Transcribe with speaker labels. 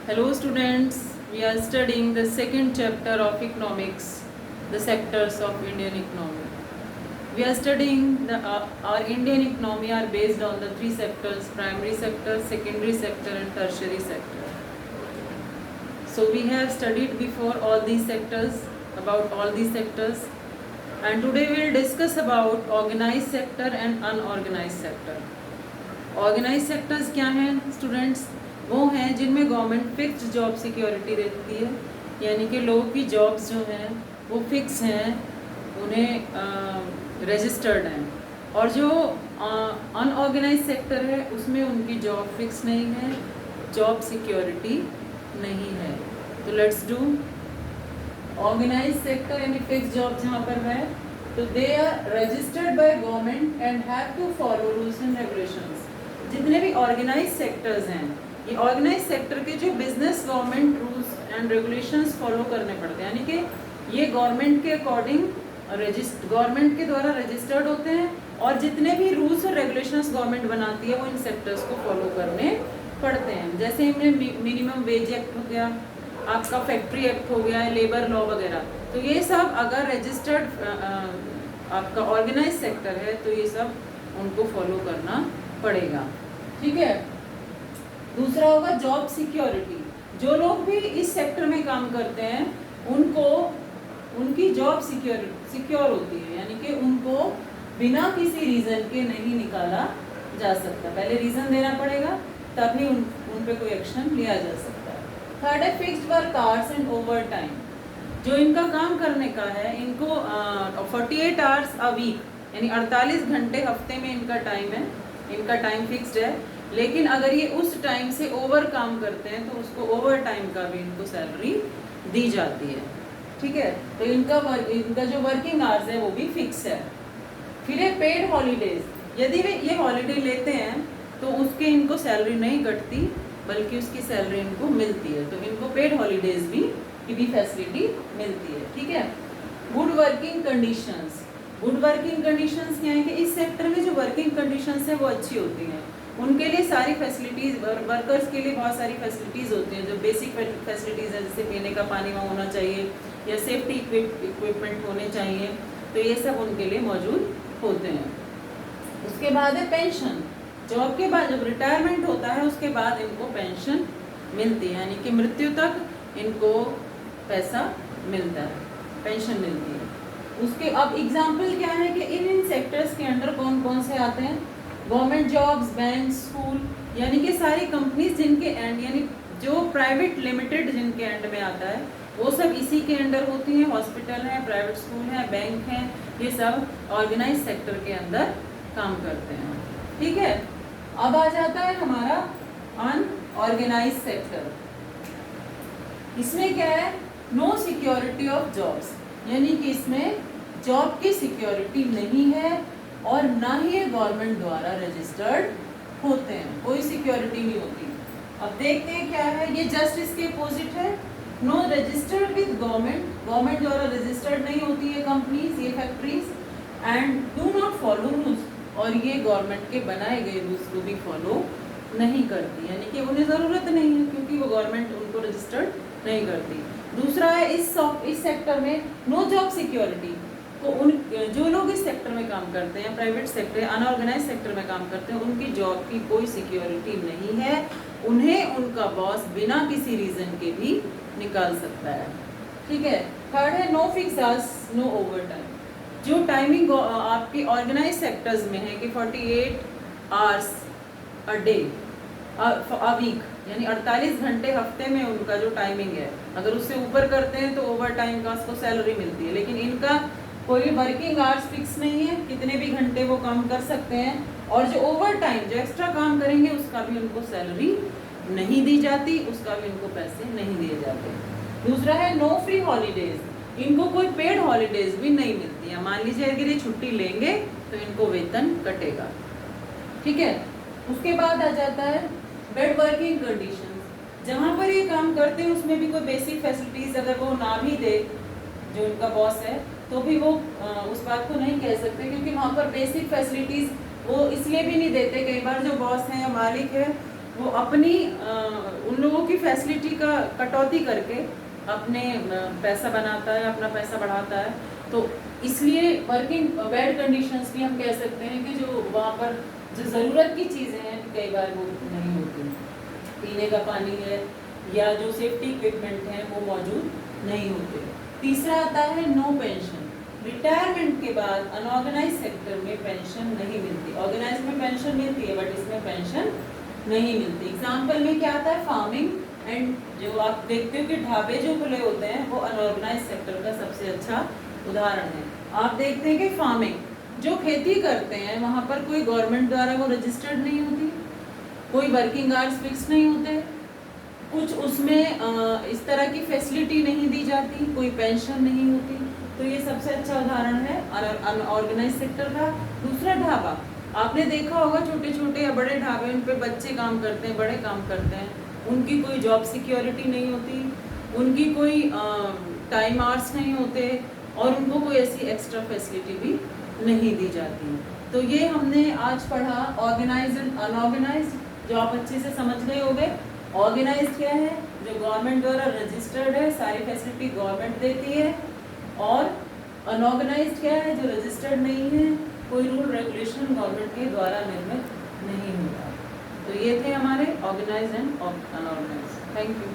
Speaker 1: Hello students, we are studying the second chapter of economics, the sectors of Indian economy. We are studying our Indian economy are based on the three sectors: primary sector, secondary sector and tertiary sector. So we have studied before all these sectors, about all these sectors, and today we will discuss about organized sector and unorganized sector. Organise sectors क्या हैं students? वो हैं जिनमें government fixed job security देती है, यानी कि लोगों की जॉब्स जो हैं वो फिक्स हैं, उन्हें रजिस्टर्ड हैं। और जो अनऑर्गेनाइज सेक्टर है उसमें उनकी जॉब फिक्स नहीं है, जॉब सिक्योरिटी नहीं है। तो लेट्स डू ऑर्गेनाइज सेक्टर यानी फिक्स जॉब जहाँ पर है तो they are registered by government and have to follow rules and regulations. जितने भी ऑर्गेनाइज सेक्टर्स हैं, ये ऑर्गेनाइज सेक्टर के जो business government rules and regulations follow करने पड़ते हैं, यानी कि ये गवर्नमेंट के अकॉर्डिंग गवर्नमेंट के द्वारा रजिस्टर्ड होते हैं, और जितने भी रूल्स और रेगुलेशंस गवर्नमेंट बनाती है वो इन सेक्टर्स को फॉलो करने पड़ते हैं। जैसे इनमें मिनिमम वेज एक्ट हो गया, आपका फैक्ट्री एक्ट हो गया, लेबर लॉ वगैरह। तो ये सब अगर रजिस्टर्ड आपका ऑर्गेनाइज सेक्टर है तो ये सब उनको फॉलो करना पड़ेगा, ठीक है। दूसरा होगा जॉब सिक्योरिटी। जो लोग भी इस सेक्टर में काम करते हैं उनको उनकी जॉब सिक्योर होती है, यानी कि उनको बिना किसी रीजन के नहीं निकाला जा सकता। पहले रीजन देना पड़ेगा तभी उन पे कोई एक्शन लिया जा सकता है। थर्ड है fixed work hours and over time. जो इनका काम करने का है, इनको 48 आवर्स अ वीक यानी 48 घंटे हफ्ते में इनका टाइम है, इनका टाइम फिक्स्ड है। लेकिन अगर ये उस टाइम से ओवर काम करते हैं तो उसको ओवर टाइम का भी इनको सैलरी दी जाती है, ठीक है। तो इनका जो वर्किंग आवर्स है वो भी फिक्स है। फिर है पेड हॉलीडेज। यदि वे ये हॉलीडे लेते हैं तो उसके इनको सैलरी नहीं कटती बल्कि उसकी सैलरी इनको मिलती है, तो इनको पेड हॉलीडेज की भी फैसिलिटी मिलती है, ठीक है। Good working conditions. Good working conditions क्या है कि इस सेक्टर में जो वर्किंग कंडीशंस है वो अच्छी होती हैं। उनके लिए सारी फैसिलिटीज़, वर्कर्स के लिए बहुत सारी फैसिलिटीज़ होती हैं, जो बेसिक फैसिलिटीज़ है, जैसे पीने का पानी वहाँ होना चाहिए या सेफ्टी इक्विपमेंट होने चाहिए, तो ये सब उनके लिए मौजूद होते हैं। उसके बाद है पेंशन। जॉब के बाद जब रिटायरमेंट होता है उसके बाद इनको पेंशन मिलती है, यानी कि मृत्यु तक इनको पैसा मिलता है, पेंशन मिलती है। उसके अब एग्जाम्पल क्या है कि इन सेक्टर्स के अंडर कौन कौन से आते हैं? गवर्नमेंट जॉब्स, बैंक, स्कूल, यानी कि सारी कंपनीज जिनके एंड, यानी जो प्राइवेट लिमिटेड जिनके एंड में आता है वो सब इसी के अंडर होती हैं। हॉस्पिटल है, प्राइवेट स्कूल है, बैंक है, ये सब ऑर्गेनाइज सेक्टर के अंदर काम करते हैं, ठीक है। अब आ जाता है हमारा अनऑर्गेनाइज सेक्टर। इसमें क्या है? नो सिक्योरिटी ऑफ जॉब्स, यानी कि इसमें जॉब की सिक्योरिटी नहीं है और ना ही ये गवर्नमेंट द्वारा रजिस्टर्ड होते हैं, कोई सिक्योरिटी नहीं होती। अब देखते हैं क्या है, ये जस्ट इसके अपोजिट है। No registered with government, government द्वारा रजिस्टर्ड नहीं होती है कंपनीज, ये factories, and do not follow rules, और ये गवर्नमेंट के बनाए गए रूल्स को भी फॉलो नहीं करती, यानी कि उन्हें ज़रूरत नहीं है क्योंकि वो गवर्नमेंट उनको रजिस्टर्ड नहीं करती। दूसरा है इस सेक्टर में नो जॉब सिक्योरिटी। तो उन जो लोग इस सेक्टर में काम करते हैं, प्राइवेट सेक्टर, अनऑर्गेनाइज सेक्टर में काम करते हैं, उनकी जॉब की कोई सिक्योरिटी नहीं है, उन्हें उनका बॉस बिना किसी रीजन के भी निकाल सकता है, ठीक है। थर्ड है no fix hours, no overtime. जो टाइमिंग आपकी ऑर्गेनाइज सेक्टर्स में है कि 48 hours a day a week, यानी 48 घंटे हफ्ते में उनका जो टाइमिंग है, अगर उससे ऊपर करते हैं तो ओवर टाइम का उसको सैलरी मिलती है। लेकिन इनका कोई वर्किंग आवर्स फिक्स नहीं है, कितने भी घंटे वो काम कर सकते हैं, और जो ओवर टाइम, जो एक्स्ट्रा काम करेंगे उसका भी उनको सैलरी नहीं दी जाती, उसका भी उनको पैसे नहीं दिए जाते। दूसरा है नो फ्री हॉलीडेज, इनको कोई पेड हॉलीडेज भी नहीं मिलती है। मान लीजिए अगर ये छुट्टी लेंगे तो इनको वेतन कटेगा, ठीक है। उसके बाद आ जाता है बेड वर्किंग कंडीशंस। जहाँ पर ये काम करते हैं उसमें भी कोई बेसिक फैसिलिटीज अगर वो ना भी दे, जो उनका बॉस है, तो भी वो उस बात को नहीं कह सकते, क्योंकि वहाँ पर बेसिक फैसिलिटीज वो इसलिए भी नहीं देते। कई बार जो बॉस है या मालिक है वो अपनी उन लोगों की फैसिलिटी का कटौती करके अपने पैसा बनाता है, अपना पैसा बढ़ाता है। तो इसलिए वर्किंग बेड कंडीशंस भी हम कह सकते हैं कि जो वहाँ पर जो ज़रूरत की चीज़ें हैं कई बार वो नहीं होती, पीने का पानी है या जो सेफ्टी इक्विपमेंट हैं वो मौजूद नहीं होते। तीसरा आता है नो पेंशन। रिटायरमेंट के बाद अनऑर्गेनाइज सेक्टर में पेंशन नहीं मिलती। ऑर्गेनाइज में पेंशन मिलती है बट इसमें पेंशन नहीं मिलती। एग्जाम्पल में क्या आता है, फार्मिंग एंड जो आप देखते हो कि ढाबे जो खुले होते हैं वो अनऑर्गेनाइज सेक्टर का सबसे अच्छा उदाहरण है। आप देखते हैं कि फार्मिंग जो खेती करते हैं वहाँ पर कोई गवर्नमेंट द्वारा वो रजिस्टर्ड नहीं होती, कोई वर्किंग आवर्स फिक्स नहीं होते, कुछ उसमें इस तरह की फैसिलिटी नहीं दी जाती, कोई पेंशन नहीं होती। तो ये सबसे अच्छा उदाहरण है अनऑर्गेनाइज सेक्टर का। दूसरा ढाबा, आपने देखा होगा छोटे छोटे या बड़े ढाबे, उन पे बच्चे काम करते हैं, बड़े काम करते हैं, उनकी कोई जॉब सिक्योरिटी नहीं होती, उनकी कोई टाइम आवर्स नहीं होते और उनको कोई ऐसी एक्स्ट्रा फैसिलिटी भी नहीं दी जाती। तो ये हमने आज पढ़ा ऑर्गेनाइज एंड अनऑर्गेनाइज, जो आप अच्छे से समझ गए होंगे। ऑर्गेनाइज क्या है, जो गवर्नमेंट द्वारा रजिस्टर्ड है, सारी फैसिलिटी गवर्नमेंट देती है। और अनऑर्गेनाइज क्या है, जो रजिस्टर्ड नहीं है, कोई रूल रेगुलेशन गवर्नमेंट के द्वारा निर्मित नहीं होता। तो ये थे हमारे organise and unorganise. Thank you.